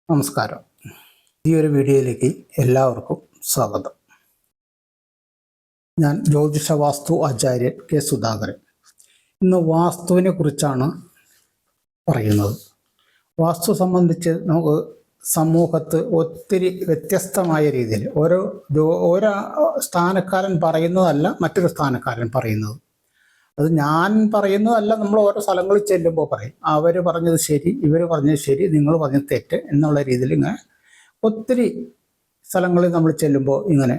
നമസ്കാരം. ഈ ഒരു വീഡിയോയിലേക്ക് എല്ലാവർക്കും സ്വാഗതം. ഞാൻ ജ്യോതിഷ വാസ്തു ആചാര്യൻ കെ സുധാകരൻ. ഇന്ന് വാസ്തുവിനെ കുറിച്ചാണ് പറയുന്നത്. വാസ്തു സംബന്ധിച്ച് നമുക്ക് സമൂഹത്ത് ഒത്തിരി വ്യത്യസ്തമായ രീതിയിൽ ഓരോ സ്ഥാനക്കാരൻ പറയുന്നതല്ല മറ്റൊരു സ്ഥാനക്കാരൻ പറയുന്നത്. അത് ഞാൻ പറയുന്നതല്ല, നമ്മൾ ഓരോ സ്ഥലങ്ങളിൽ ചെല്ലുമ്പോൾ പറയും അവർ പറഞ്ഞത് ശരി, ഇവർ പറഞ്ഞത് ശരി, നിങ്ങൾ പറഞ്ഞത് തെറ്റ് എന്നുള്ള രീതിയിൽ ഇങ്ങനെ ഒത്തിരി സ്ഥലങ്ങളിൽ നമ്മൾ ചെല്ലുമ്പോൾ ഇങ്ങനെ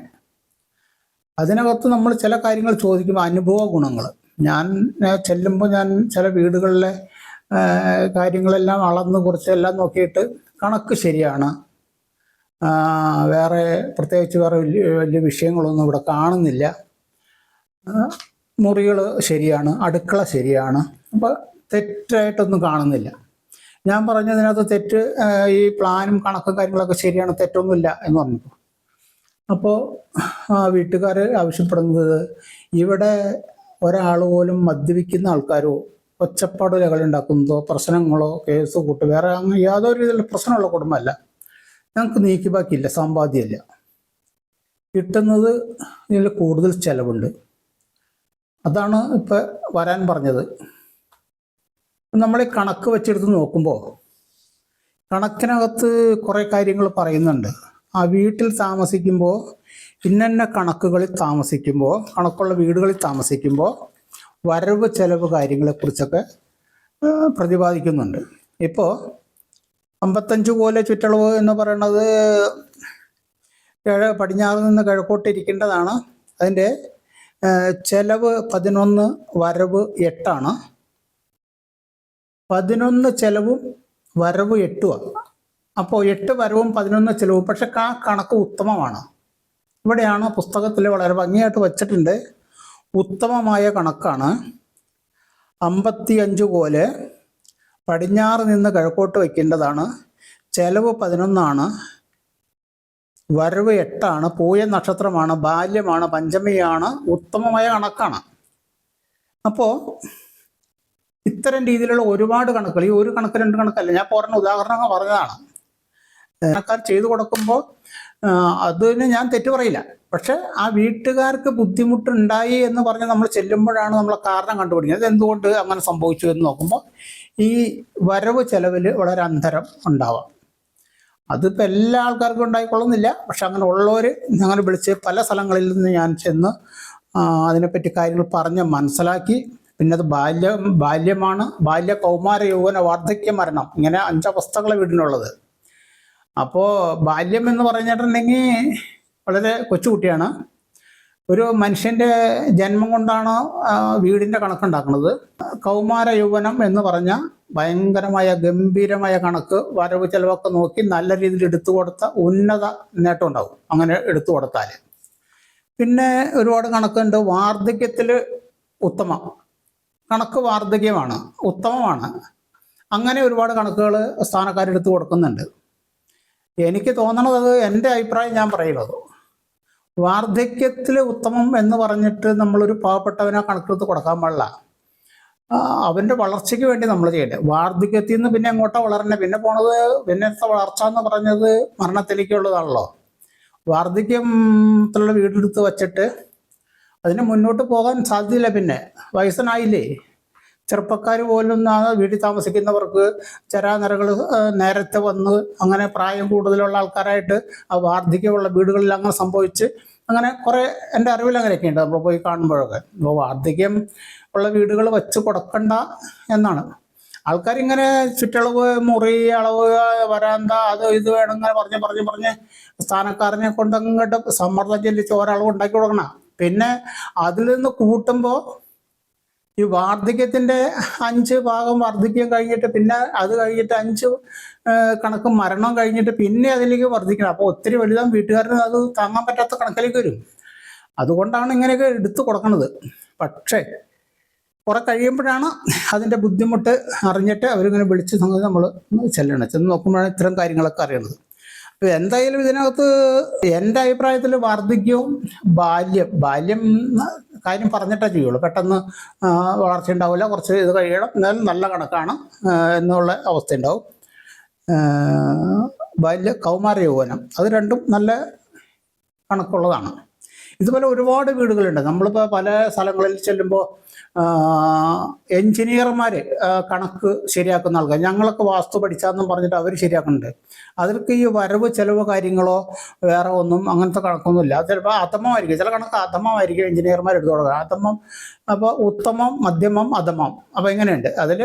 അതിനകത്ത് നമ്മൾ ചില കാര്യങ്ങൾ ചോദിക്കുമ്പോൾ അനുഭവ ഗുണങ്ങൾ ഞാൻ ചെല്ലുമ്പോൾ ഞാൻ ചില വീടുകളിലെ കാര്യങ്ങളെല്ലാം അളന്ന് കുറിച്ചെല്ലാം നോക്കിയിട്ട് കണക്ക് ശരിയാണ്, വേറെ പ്രത്യേകിച്ച് വേറെ വലിയ വിഷയങ്ങളൊന്നും ഇവിടെ കാണുന്നില്ല, മുറികൾ ശരിയാണ്, അടുക്കള ശരിയാണ്, അപ്പോൾ തെറ്റായിട്ടൊന്നും കാണുന്നില്ല. ഞാൻ പറഞ്ഞതിനകത്ത് തെറ്റ് ഈ പ്ലാനും കണക്കും കാര്യങ്ങളൊക്കെ ശരിയാണ്, തെറ്റൊന്നുമില്ല എന്ന് പറഞ്ഞപ്പോൾ അപ്പോൾ വീട്ടുകാർ ആവശ്യപ്പെടുന്നത് ഇവിടെ ഒരാൾ പോലും മദ്യപിക്കുന്ന ആൾക്കാരോ ഒച്ചപ്പാടുകൾ ഉണ്ടാക്കുന്നതോ പ്രശ്നങ്ങളോ കേസ് കൂട്ട് വേറെ അങ്ങനെ യാതൊരു രീതിയിലുള്ള പ്രശ്നമുള്ള കുടുംബമല്ല. ഞങ്ങൾക്ക് നീക്കി ബാക്കിയില്ല, സമ്പാദ്യമില്ല, കിട്ടുന്നത് ഇതിൽ കൂടുതൽ ചിലവുണ്ട്. അതാണ് ഇപ്പം വരാൻ പറഞ്ഞത്. നമ്മൾ ഈ കണക്ക് വെച്ചെടുത്ത് നോക്കുമ്പോൾ കണക്കിനകത്ത് കുറേ കാര്യങ്ങൾ പറയുന്നുണ്ട്. ആ വീട്ടിൽ താമസിക്കുമ്പോൾ ഇന്ന കണക്കുകളിൽ താമസിക്കുമ്പോൾ, കണക്കുള്ള വീടുകളിൽ താമസിക്കുമ്പോൾ വരവ് ചെലവ് കാര്യങ്ങളെക്കുറിച്ചൊക്കെ പ്രതിപാദിക്കുന്നുണ്ട്. ഇപ്പോൾ 55 കോല ചുറ്റളവ് എന്ന് പറയുന്നത് പടിഞ്ഞാറ് നിന്ന് കിഴക്കോട്ട് ഇരിക്കേണ്ടതാണ്. അതിൻ്റെ ചെലവ് 11, വരവ് 8ആണ്. 11 ചെലവും വരവ് 8ആണ്. അപ്പോൾ 8 വരവും 11 ചെലവും. പക്ഷെ ആ കണക്ക് ഉത്തമമാണ്. ഇവിടെയാണ് പുസ്തകത്തിൽ വളരെ ഭംഗിയായിട്ട് വച്ചിട്ടുണ്ട്. ഉത്തമമായ കണക്കാണ്. 55 കോല് പടിഞ്ഞാറ് നിന്ന് കിഴക്കോട്ട് വയ്ക്കേണ്ടതാണ്. ചെലവ് 11ആണ്, വരവ് 8ആണ്, പൂയ നക്ഷത്രമാണ്, ബാല്യമാണ്, പഞ്ചമിയാണ്, ഉത്തമമായ കണക്കാണ്. അപ്പോൾ ഇത്തരം രീതിയിലുള്ള ഒരുപാട് കണക്കുകൾ, ഈ ഒരു കണക്ക് രണ്ട് കണക്കല്ല, ഞാൻ പറഞ്ഞ ഉദാഹരണങ്ങൾ പറഞ്ഞതാണ്. കണക്കാർ ചെയ്തു കൊടുക്കുമ്പോൾ അതിന് ഞാൻ തെറ്റു പറയില്ല. പക്ഷെ ആ വീട്ടുകാർക്ക് ബുദ്ധിമുട്ടുണ്ടായി എന്ന് പറഞ്ഞ് നമ്മൾ ചെല്ലുമ്പോഴാണ് നമ്മൾ കാരണം കണ്ടുപിടിക്കുന്നത്. എന്തുകൊണ്ട് അങ്ങനെ സംഭവിച്ചു എന്ന് നോക്കുമ്പോൾ ഈ വരവ് ചെലവിൽ വളരെ അന്തരം ഉണ്ടാവാം. അതിപ്പോൾ എല്ലാ ആൾക്കാർക്കും ഉണ്ടായിക്കൊള്ളുന്നില്ല. പക്ഷെ അങ്ങനെ ഉള്ളവർ അങ്ങനെ വിളിച്ച് പല സ്ഥലങ്ങളിൽ നിന്ന് ഞാൻ ചെന്ന് അതിനെപ്പറ്റി കാര്യങ്ങൾ പറഞ്ഞ് മനസ്സിലാക്കി. പിന്നെ അത് ബാല്യമാണ്, ബാല്യ, കൗമാര, യൗവന, വാർദ്ധക്യ, മരണം, ഇങ്ങനെ 5 അവസ്ഥകളെ വീടിനുള്ളത്. അപ്പോൾ ബാല്യം എന്ന് പറഞ്ഞിട്ടുണ്ടെങ്കിൽ വളരെ കൊച്ചുകുട്ടിയാണ്. ഒരു മനുഷ്യൻ്റെ ജന്മം കൊണ്ടാണ് വീടിൻ്റെ കണക്കുണ്ടാക്കുന്നത്. കൗമാര, യൗവനം എന്ന് പറഞ്ഞാൽ ഭയങ്കരമായ ഗംഭീരമായ കണക്ക്, വരവ് ചെലവൊക്കെ നോക്കി നല്ല രീതിയിൽ എടുത്തു കൊടുത്ത ഉന്നത നേട്ടം ഉണ്ടാവും അങ്ങനെ എടുത്തു കൊടുത്താൽ. പിന്നെ ഒരുപാട് കണക്കുണ്ട്. വാർദ്ധക്യത്തിൽ ഉത്തമ കണക്ക്, വാർദ്ധക്യമാണ്, ഉത്തമമാണ്. അങ്ങനെ ഒരുപാട് കണക്കുകൾ സ്ഥാനക്കാരെടുത്ത് കൊടുക്കുന്നുണ്ട്. എനിക്ക് തോന്നണത്, അത് എൻ്റെ അഭിപ്രായം ഞാൻ പറയുന്നത്, വാർദ്ധക്യത്തിൽ ഉത്തമം എന്ന് പറഞ്ഞിട്ട് നമ്മളൊരു പാവപ്പെട്ടവനെ കണക്കെടുത്ത് കൊടുക്കാൻ പാടില്ല. അവൻ്റെ വളർച്ചയ്ക്ക് വേണ്ടി നമ്മൾ ചെയ്യണ്ടേ. വാർദ്ധക്യത്തിൽ നിന്ന് പിന്നെ എങ്ങോട്ടാണ് വളരണേ? പിന്നെ പോണത്, പിന്നത്തെ വളർച്ച എന്ന് പറഞ്ഞത് മരണത്തിലേക്കുള്ളതാണല്ലോ. വാർദ്ധക്യത്തിലുള്ള വീടെടുത്ത് വച്ചിട്ട് അതിന് മുന്നോട്ട് പോകാൻ സാധ്യതയില്ല. പിന്നെ വയസ്സനായില്ലേ. ചെറുപ്പക്കാർ പോലും വീട്ടിൽ താമസിക്കുന്നവർക്ക് ചരാനരകൾ നേരത്തെ വന്ന് അങ്ങനെ പ്രായം കൂടുതലുള്ള ആൾക്കാരായിട്ട് ആ വാർദ്ധക്യമുള്ള വീടുകളിൽ അങ്ങനെ സംഭവിച്ച് അങ്ങനെ കുറേ എൻ്റെ അറിവിൽ അങ്ങനെയൊക്കെ ഉണ്ട് നമ്മൾ പോയി കാണുമ്പോഴൊക്കെ. അപ്പോൾ വാർദ്ധക്യം ഉള്ള വീടുകൾ വെച്ച് കൊടുക്കണ്ട എന്നാണ്. ആൾക്കാരിങ്ങനെ ചുറ്റളവ്, മുറി, അളവ്, വരാന്ത, അത് ഇത് വേണം ഇങ്ങനെ പറഞ്ഞ് സ്ഥാനക്കാരനെ കൊണ്ട് അങ്ങോട്ട് സമ്മർദ്ദം ചെല്ലിച്ച് ഒരളവ് ഉണ്ടാക്കി കൊടുക്കണം. പിന്നെ അതിൽ നിന്ന് കൂട്ടുമ്പോൾ ഈ വാർദ്ധക്യത്തിൻ്റെ 5 ഭാഗം വാർദ്ധക്യം കഴിഞ്ഞിട്ട് പിന്നെ അത് കഴിഞ്ഞിട്ട് 5 കണക്ക് മരണം കഴിഞ്ഞിട്ട് പിന്നെ അതിലേക്ക് വർദ്ധിക്കണം. അപ്പോൾ ഒത്തിരി വലുതാകും, വീട്ടുകാരന് അത് താങ്ങാൻ പറ്റാത്ത കണക്കിലേക്ക് വരും. അതുകൊണ്ടാണ് ഇങ്ങനെയൊക്കെ എടുത്തു കൊടുക്കുന്നത്. പക്ഷേ കുറെ കഴിയുമ്പോഴാണ് അതിൻ്റെ ബുദ്ധിമുട്ട് അറിഞ്ഞിട്ട് അവരിങ്ങനെ വിളിച്ച് നമ്മൾ ചെന്ന് നോക്കുമ്പോഴാണ് ഇത്തരം കാര്യങ്ങളൊക്കെ അറിയണത്. അപ്പോൾ എന്തായാലും ഇതിനകത്ത് എൻ്റെ അഭിപ്രായത്തിൽ വാർദ്ധക്യവും ബാല്യം കാര്യം പറഞ്ഞിട്ടേ ചെയ്യുള്ളൂ. പെട്ടെന്ന് വളർച്ച ഉണ്ടാവില്ല, കുറച്ച് ഇത് കഴിയണം, എന്നാലും നല്ല കണക്കാണ് എന്നുള്ള അവസ്ഥ ഉണ്ടാവും. കൗമാര യൗവനം, അത് രണ്ടും നല്ല കണക്കുള്ളതാണ്. ഇതുപോലെ ഒരുപാട് വീടുകളുണ്ട്. നമ്മളിപ്പോൾ പല സ്ഥലങ്ങളിൽ ചെല്ലുമ്പോൾ എൻജിനീയർമാർ കണക്ക് ശരിയാക്കുന്ന ആൾക്കാർ, ഞങ്ങളൊക്കെ വാസ്തു പഠിച്ചാന്നും പറഞ്ഞിട്ട് അവർ ശരിയാക്കുന്നുണ്ട്. അതിൽക്ക് ഈ വരവ് ചെലവ് കാര്യങ്ങളോ വേറെ ഒന്നും അങ്ങനത്തെ കണക്കൊന്നുമില്ല. അത് ചിലപ്പോൾ അധമമായിരിക്കും, ചില കണക്ക് അധമമായിരിക്കും എൻജിനീയർമാർ എടുത്തു കൊടുക്കുക. അധമം അപ്പോൾ ഉത്തമം, മധ്യമം, അധമം. അപ്പോൾ ഇങ്ങനെയുണ്ട്. അതിൽ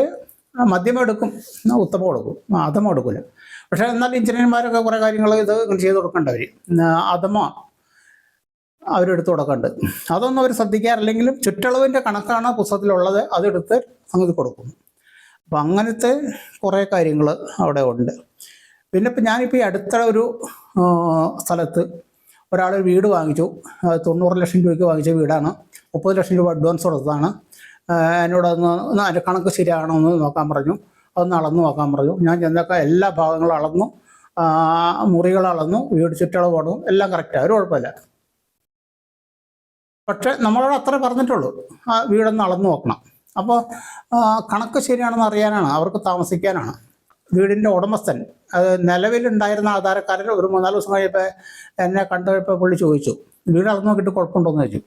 മധ്യമം എടുക്കും, ഉത്തമം കൊടുക്കും, അധമം എടുക്കില്ല. പക്ഷേ എന്നാൽ എഞ്ചിനീയർമാരൊക്കെ കുറേ കാര്യങ്ങൾ ഇത് ചെയ്ത് കൊടുക്കേണ്ടവർ അധമം അവരെടുത്ത് കൊടുക്കേണ്ടത്. അതൊന്നും അവർ ശ്രദ്ധിക്കാറില്ലെങ്കിലും ചുറ്റളവിൻ്റെ കണക്കാണ് പുസ്തകത്തിലുള്ളത്, അതെടുത്ത് സംഗതി കൊടുക്കും. അപ്പം അങ്ങനത്തെ കുറേ കാര്യങ്ങൾ അവിടെ ഉണ്ട്. പിന്നെ ഇപ്പം ഞാനിപ്പോൾ ഈ അടുത്ത ഒരു സ്ഥലത്ത് ഒരാൾ വീട് വാങ്ങിച്ചു. 90 ലക്ഷം രൂപയ്ക്ക് വാങ്ങിച്ച വീടാണ്. 30 ലക്ഷം രൂപ അഡ്വാൻസ് കൊടുത്തതാണ്. എന്നോടൊന്ന് അതിൻ്റെ കണക്ക് ശരിയാണോ എന്ന് നോക്കാൻ പറഞ്ഞു. അതൊന്ന് അളന്ന് നോക്കാൻ പറഞ്ഞു. ഞാൻ ചെന്നൊക്കെ എല്ലാ ഭാഗങ്ങളും അളന്നു, മുറികൾ അളന്നു, വീട് ചുറ്റളവ് പോണു, എല്ലാം കറക്റ്റാണ്, ഒരു കുഴപ്പമില്ല. പക്ഷെ നമ്മളോട് അത്ര പറഞ്ഞിട്ടുള്ളൂ, ആ വീടൊന്ന് അളന്നു നോക്കണം. അപ്പോൾ കണക്ക് ശരിയാണെന്ന് അറിയാനാണ്, അവർക്ക് താമസിക്കാനാണ്. വീടിൻ്റെ ഉടമസ്ഥൻ, അത് നിലവിലുണ്ടായിരുന്ന ആധാരക്കാരൻ ഒരു 3-4 ദിവസം കഴിയപ്പോൾ എന്നെ കണ്ടപ്പോൾ പുള്ളി ചോദിച്ചു, വീട് അളന്ന് നോക്കിയിട്ട് കുഴപ്പമുണ്ടോയെന്ന് ചോദിച്ചു.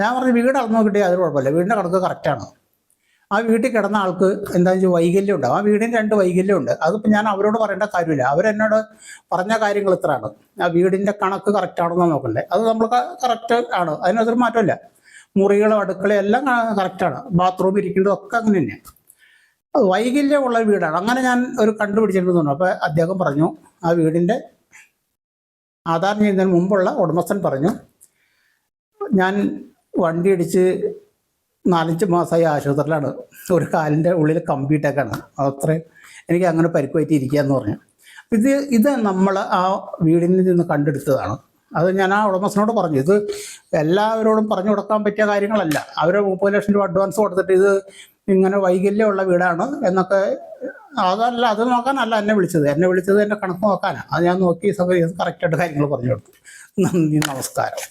ഞാൻ പറഞ്ഞു, വീട് അളന്ന് നോക്കിയിട്ട് അതൊരു കുഴപ്പമില്ല, വീടിൻ്റെ കണക്ക് കറക്റ്റാണ്. ആ വീട്ടിൽ കിടന്ന ആൾക്ക് എന്താണെന്ന് വെച്ചാൽ വൈകല്യം ഉണ്ടാവും. ആ വീടിന് 2 വൈകല്യം ഉണ്ട്. അതിപ്പോൾ ഞാൻ അവരോട് പറയേണ്ട കാര്യമില്ല, അവരെന്നോട് പറഞ്ഞ കാര്യങ്ങൾ ഇത്രയാണ്. ആ വീടിൻ്റെ കണക്ക് കറക്റ്റാണെന്നാണ് നോക്കണ്ടേ. അത് നമ്മൾ കറക്റ്റ് ആണ്, അതിനൊരു മാറ്റമില്ല. മുറികളും അടുക്കളയും എല്ലാം കറക്റ്റാണ്, ബാത്റൂം ഇരിക്കേണ്ടതൊക്കെ അങ്ങനെ തന്നെയാണ്. വൈകല്യമുള്ള വീടാണ്. അങ്ങനെ ഞാൻ ഒരു കണ്ടുപിടിച്ചിട്ടുണ്ടെന്ന്. അപ്പോൾ അദ്ദേഹം പറഞ്ഞു, ആ വീടിൻ്റെ ആധാരം ചെയ്യുന്നതിന് മുമ്പുള്ള ഉടമസ്ഥൻ പറഞ്ഞു, ഞാൻ വണ്ടി ഇടിച്ച് 4-5 മാസമായി ആശുപത്രിയിലാണ്, ഒരു കാലിൻ്റെ ഉള്ളിൽ കമ്പിയിട്ടേക്കാണ്, അത്രയും എനിക്ക് അങ്ങനെ പരിക്ക് പറ്റിയിരിക്കുക എന്ന് പറഞ്ഞു. ഇത് നമ്മൾ ആ വീടിൽ നിന്ന് കണ്ടെടുത്തതാണ്. അത് ഞാൻ ആ ഉടമസ്ഥനോട് പറഞ്ഞു. ഇത് എല്ലാവരോടും പറഞ്ഞു കൊടുക്കാൻ പറ്റിയ കാര്യങ്ങളല്ല. അവർ 30 ലക്ഷം രൂപ അഡ്വാൻസ് കൊടുത്തിട്ട് ഇത് ഇങ്ങനെ വൈകല്യമുള്ള വീടാണ് എന്നൊക്കെ, അതല്ല, അത് നോക്കാനല്ല എന്നെ വിളിച്ചത് എൻ്റെ കണക്ക് നോക്കാനാണ്. അത് ഞാൻ നോക്കി കറക്റ്റായിട്ട് കാര്യങ്ങൾ പറഞ്ഞു കൊടുത്തു. നന്ദി, നമസ്കാരം.